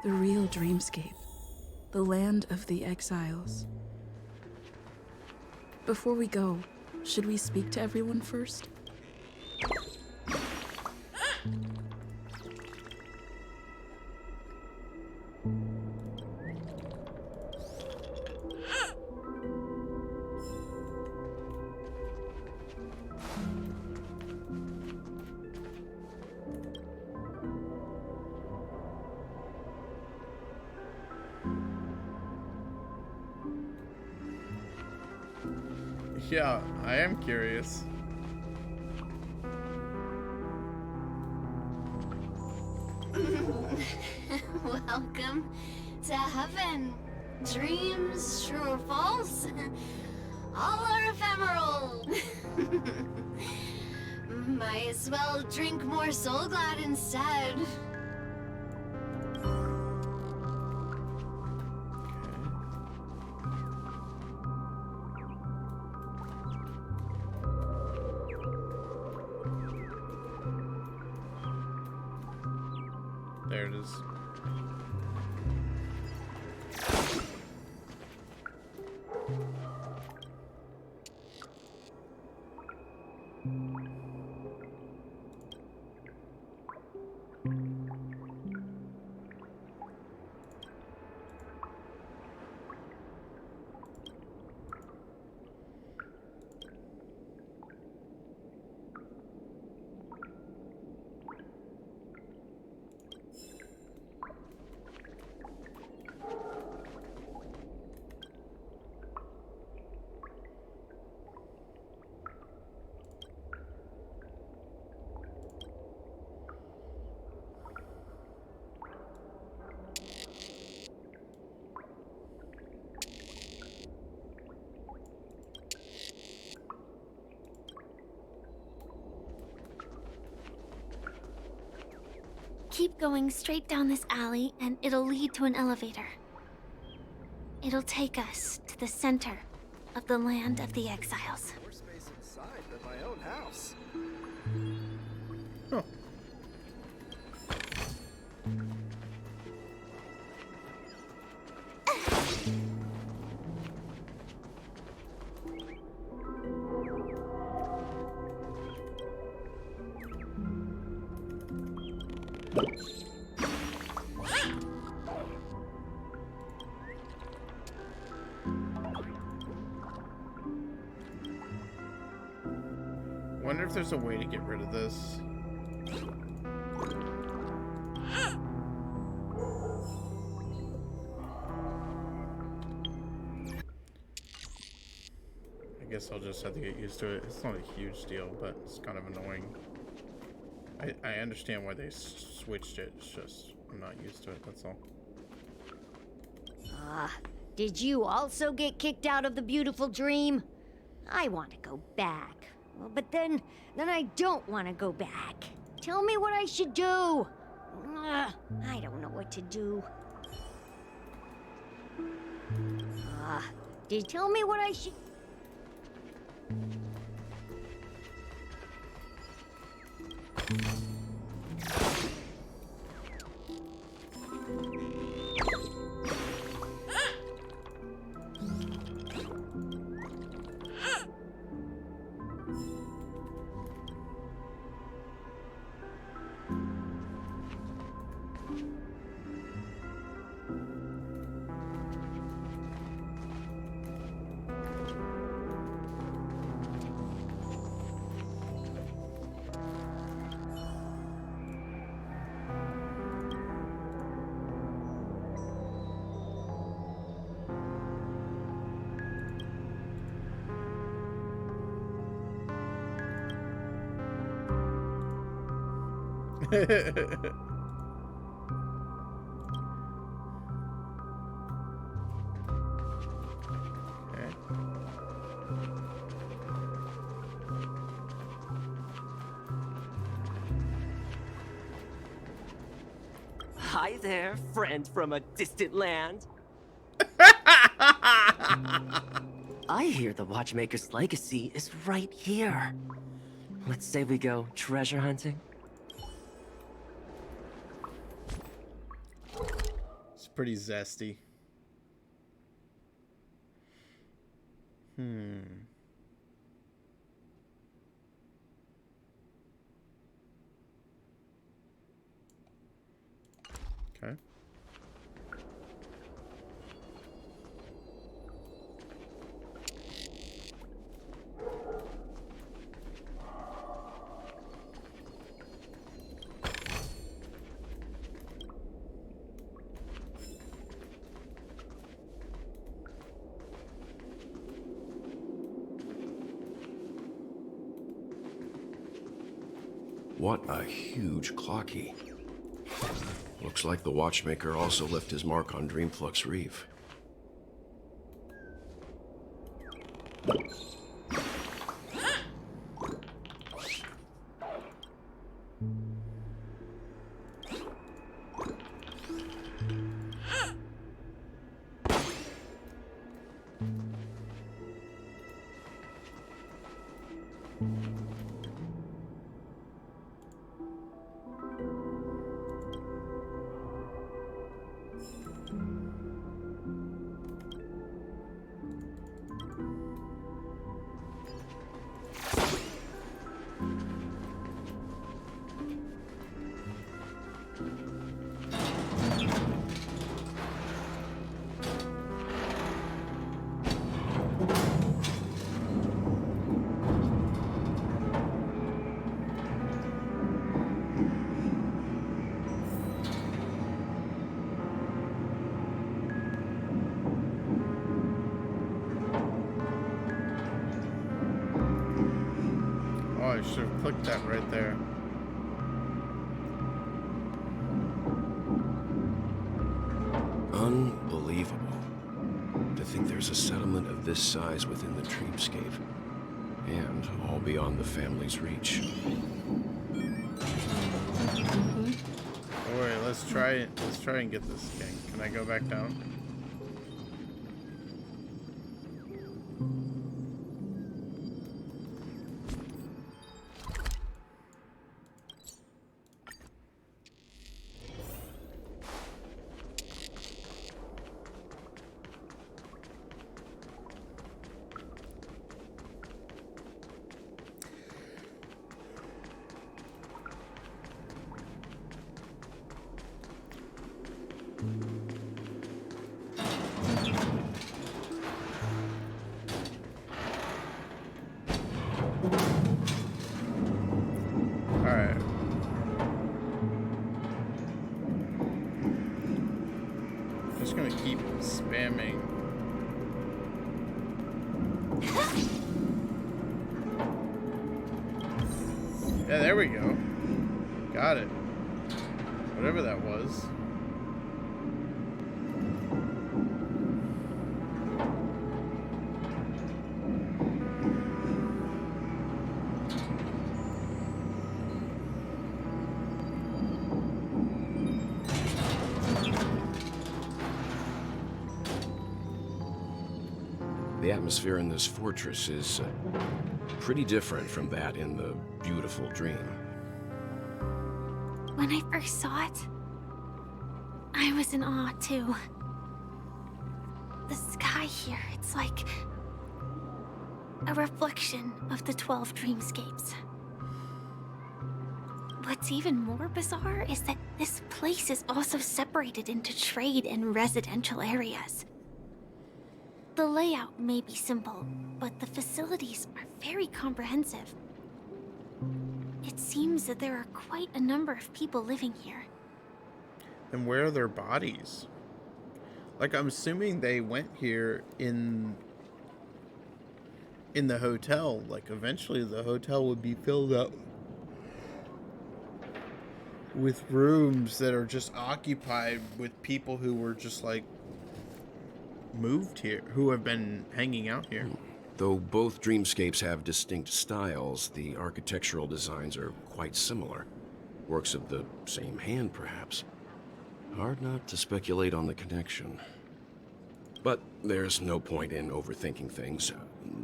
S17: The real dreamscape. The land of the exiles. Before we go, should we speak to everyone first?
S2: Yeah, I am curious.
S3: Welcome to heaven. Dreams, true or false, all are ephemeral. Might as well drink more Soul Glad instead.
S2: There it is.
S14: Keep going straight down this alley, and it'll lead to an elevator. It'll take us to the center of the land of the exiles.
S18: More space inside than my own house.
S2: Huh. Wonder if there's a way to get rid of this. I guess I'll just have to get used to it. It's not a huge deal, but it's kind of annoying. I understand why they switched it. It's just I'm not used to it, that's all.
S19: Did you also get kicked out of the beautiful dream? I want to go back. But then I don't want to go back. Tell me what I should do. I don't know what to do. Did you tell me what I should...
S20: Hi there, friend from a distant land. I hear the Watchmaker's legacy is right here. Let's say we go treasure hunting.
S2: It's pretty zesty. Okay.
S16: What a huge clocky. Looks like the Watchmaker also left his mark on Dreamflux Reef. I should have clicked that right there. Unbelievable. To think there's a settlement of this size within the dreamscape. And all beyond the family's reach.
S2: Alright, let's try it. Let's try and get this king. Can I go back down? Alright. Just gonna keep spamming. Yeah, there we go. Got it. Whatever that was.
S16: The atmosphere in this fortress is pretty different from that in the beautiful dream.
S14: When I first saw it, I was in awe too. The sky here, it's like a reflection of the 12 dreamscapes. What's even more bizarre is that this place is also separated into trade and residential areas. The layout may be simple, but the facilities are very comprehensive. It seems that there are quite a number of people living here.
S2: And where are their bodies? Like, I'm assuming they went here in the hotel. Like, eventually the hotel would be filled up with rooms that are just occupied with people who were just, like, moved here, who have been hanging out here.
S16: Though both dreamscapes have distinct styles, the architectural designs are quite similar. Works of the same hand, perhaps. Hard not to speculate on the connection. But there's no point in overthinking things.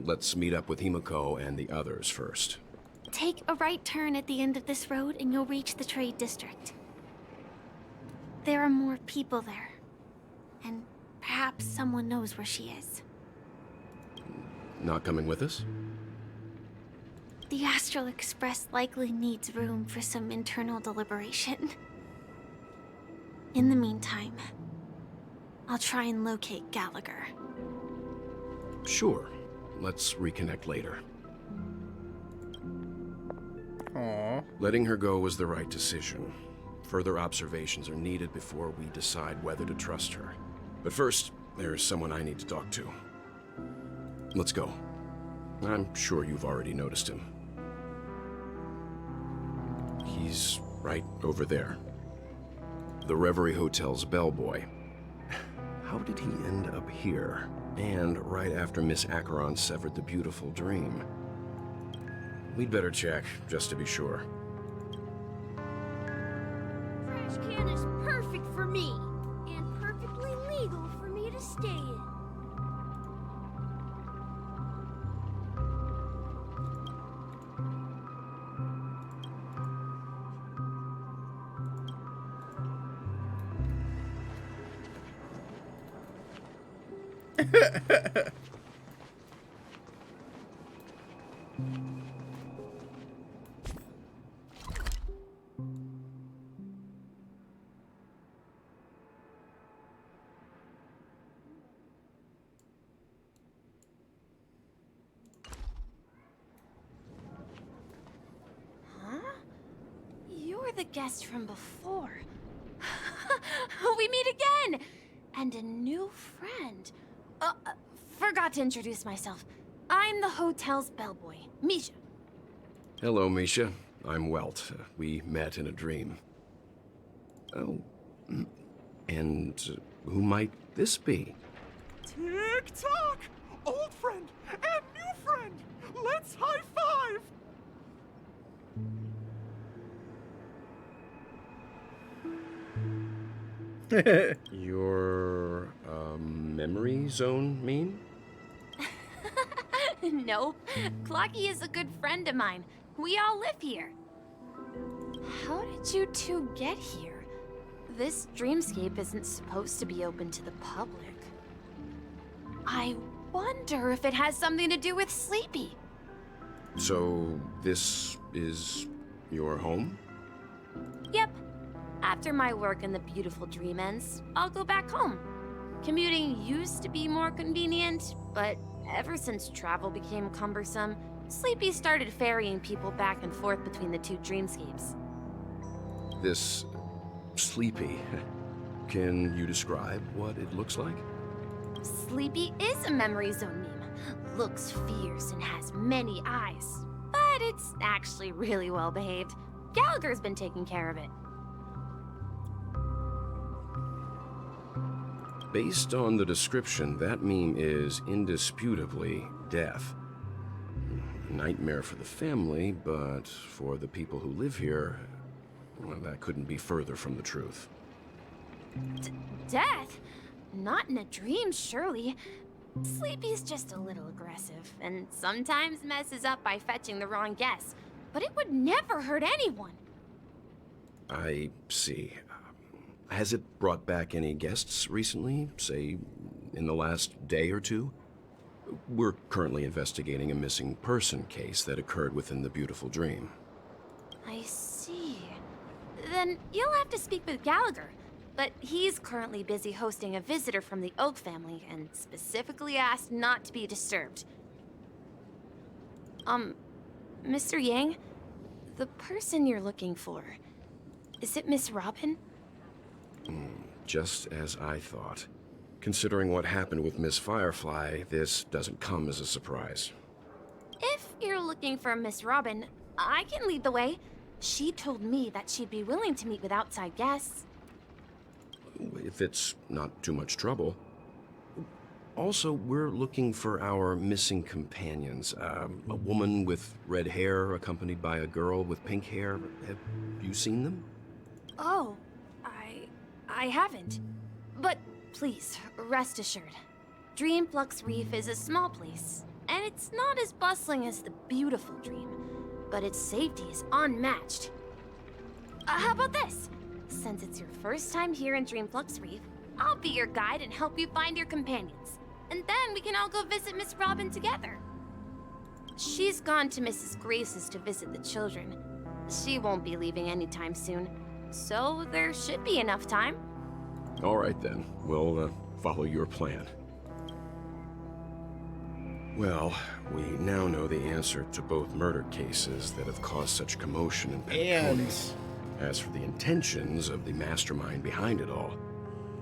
S16: Let's meet up with Himiko and the others first.
S14: Take a right turn at the end of this road and you'll reach the trade district. There are more people there. And perhaps someone knows where she is.
S16: Not coming with us?
S14: The Astral Express likely needs room for some internal deliberation. In the meantime, I'll try and locate Gallagher.
S16: Sure. Let's reconnect later.
S2: Aww.
S16: Letting her go was the right decision. Further observations are needed before we decide whether to trust her. But first, there's someone I need to talk to. Let's go. I'm sure you've already noticed him. He's right over there. The Reverie Hotel's bellboy. How did he end up here? And right after Miss Acheron severed the beautiful dream. We'd better check, just to be sure.
S9: Trash can is perfect for me, and perfectly legal for me to stay in.
S14: You're the guest from before. We meet again! And a new friend. Forgot to introduce myself. I'm the hotel's bellboy, Misha.
S16: Hello, Misha. I'm Welt. We met in a dream. Oh. And who might this be?
S19: Tick-tock! Old friend and new friend! Let's high-five!
S16: Your, memory zone mean?
S14: Nope. Clocky is a good friend of mine. We all live here. How did you two get here? This dreamscape isn't supposed to be open to the public. I wonder if it has something to do with Sleepy.
S16: So, this is your home?
S14: Yep. After my work in the beautiful dream ends, I'll go back home. Commuting used to be more convenient, but ever since travel became cumbersome, Sleepy started ferrying people back and forth between the two dreamscapes.
S16: This Sleepy. Can you describe what it looks like?
S14: Sleepy is a memory zone meme. Looks fierce and has many eyes. But it's actually really well behaved. Gallagher's been taking care of it.
S16: Based on the description, that meme is indisputably death. A nightmare for the family, but for the people who live here, well, that couldn't be further from the truth.
S14: Death? Not in a dream, surely. Sleepy's just a little aggressive, and sometimes messes up by fetching the wrong guess. But it would never hurt anyone.
S16: I see. Has it brought back any guests recently, say, in the last day or two? We're currently investigating a missing person case that occurred within the beautiful dream.
S14: I see. Then you'll have to speak with Gallagher. But he's currently busy hosting a visitor from the Oak family and specifically asked not to be disturbed. Mr. Yang, the person you're looking for, is it Miss Robin?
S16: Just as I thought. Considering what happened with Miss Firefly, this doesn't come as a surprise.
S14: If you're looking for Miss Robin, I can lead the way. She told me that she'd be willing to meet with outside guests.
S16: If it's not too much trouble. Also, we're looking for our missing companions. A woman with red hair accompanied by a girl with pink hair. Have you seen them?
S14: Oh, I haven't. But please, rest assured. Dreamflux Reef is a small place, and it's not as bustling as the beautiful Dream, but its safety is unmatched. How about this? Since it's your first time here in Dreamflux Reef, I'll be your guide and help you find your companions. And then we can all go visit Miss Robin together. She's gone to Mrs. Grace's to visit the children. She won't be leaving anytime soon, so there should be enough time.
S16: All right then, we'll follow your plan. Well, we now know the answer to both murder cases that have caused such commotion in Penacony. As for the intentions of the mastermind behind it all,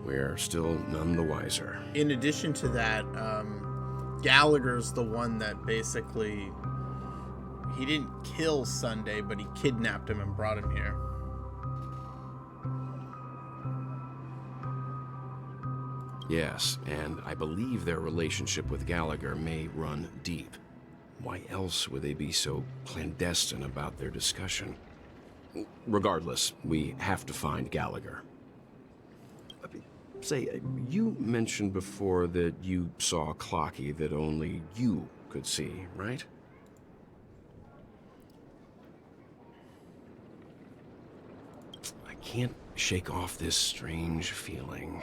S16: we're still none the wiser.
S2: In addition to that, Gallagher's the one that basically... He didn't kill Sunday, but he kidnapped him and brought him here.
S16: Yes, and I believe their relationship with Gallagher may run deep. Why else would they be so clandestine about their discussion? Regardless, we have to find Gallagher. Say, you mentioned before that you saw a clocky that only you could see, right? I can't shake off this strange feeling.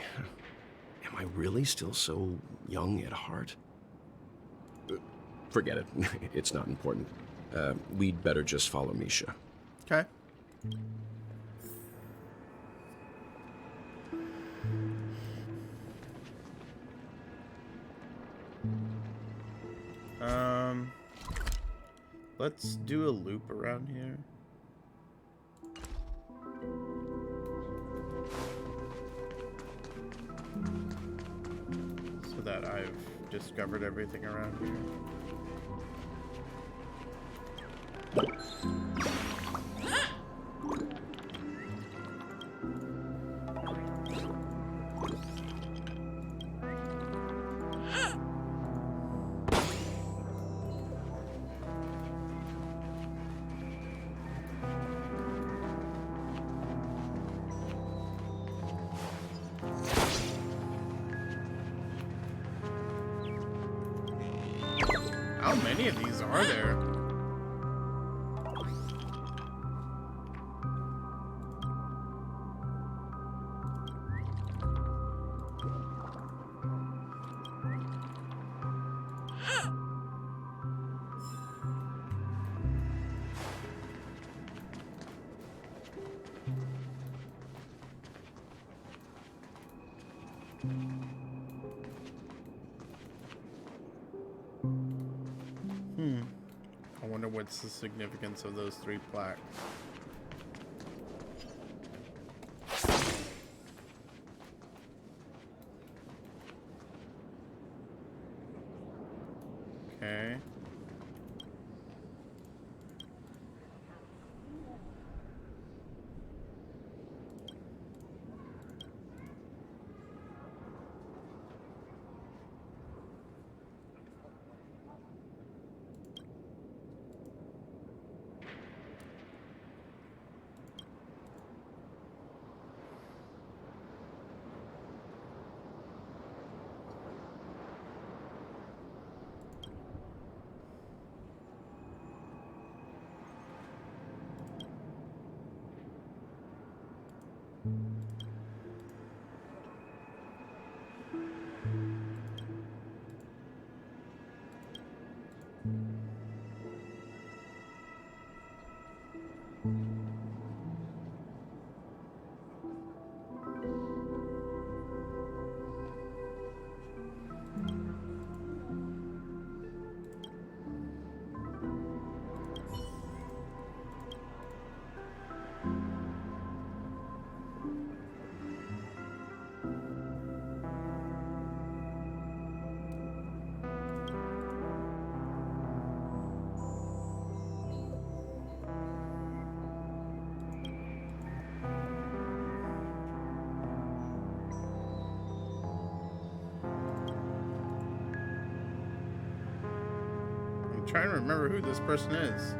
S16: Am I really still so young at heart? Forget it. It's not important. We'd better just follow Misha.
S2: Okay. Let's do a loop around here. So that I've discovered everything around here. How many of these are there? I wonder what's the significance of those 3 plaques. Okay. I'm trying to remember who this person is.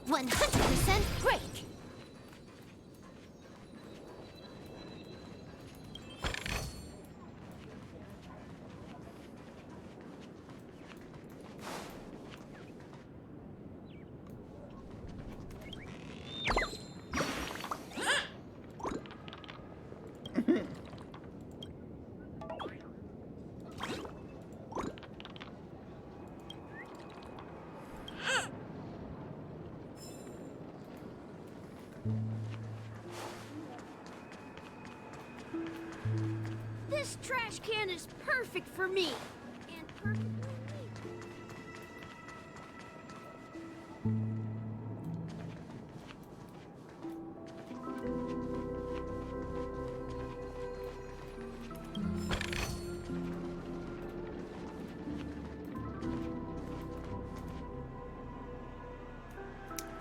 S3: One 100% break.
S9: This trash can is perfect for me. And perfect for me.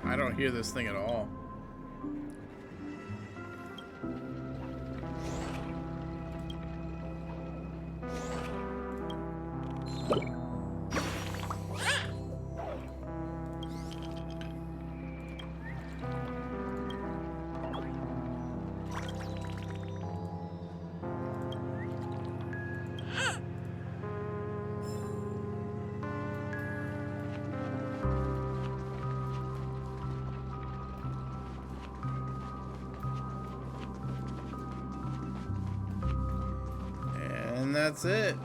S2: I don't hear this thing at all. And that's it.